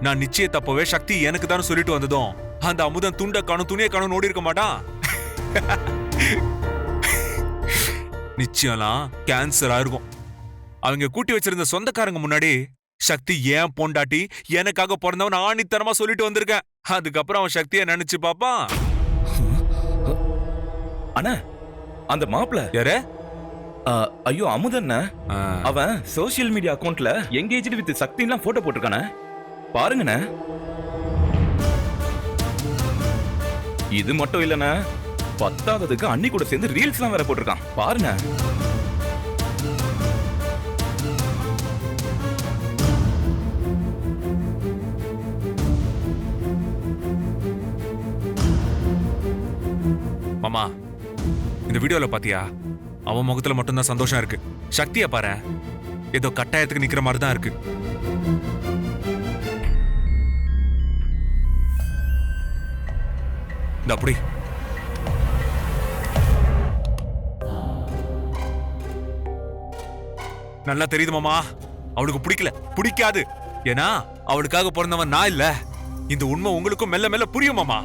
நான் நிச்சயத்தப்பவே சக்தி எனக்கு தான் சொல்லிட்டு வந்ததும் அந்த அமுதன் துண்டை காணும் துணியை காணும் ஓடி இருக்க மாட்டான். நிச்சயம்லாம் கேன்சர் ஆயிருக்கும். அவங்க கூட்டி வச்சிருந்த சொந்தக்காரங்க முன்னாடி சக்தி ஏன் பொண்டாட்டி எனக்காக பிறந்தவன் ஆணித்தனமா சொல்லிட்டு வந்திருக்கேன். அதுக்கப்புறம் அவன் சக்தியை நினைச்சு பாப்பான். அண்ணா அந்த மாப்பிள யாரு? ஐயோ அமுதன். அவன் சோசியல் மீடியா அக்கவுண்ட்ல எங்கேஜ்டு வித் சக்திலாம் போட்டோ போட்டிருக்கானே, பாருங்கண்ணே. இது மட்டும் இல்லண்ணே, பத்தாவதுக்கு அண்ணி கூட சேர்ந்து ரீல்ஸ்லாம் வேற போட்டிருக்கான், பாருங்க. மாமா, இந்த வீடியோல பாத்தியா? அவன் முகத்துல மட்டும்தான் சந்தோஷம் இருக்கு. சக்திய பாரு, ஏதோ கட்டாயத்துக்கு நிக்கிற மாதிரி தான் இருக்கு. அப்படி நல்லா தெரியுது மாமா, அவளுக்கு பிடிக்காது. ஏன்னா அவளுக்காக பிறந்தவன் நான் இல்ல. இந்த உண்மை உங்களுக்கும் மெல்ல மெல்ல புரியும் மாமா.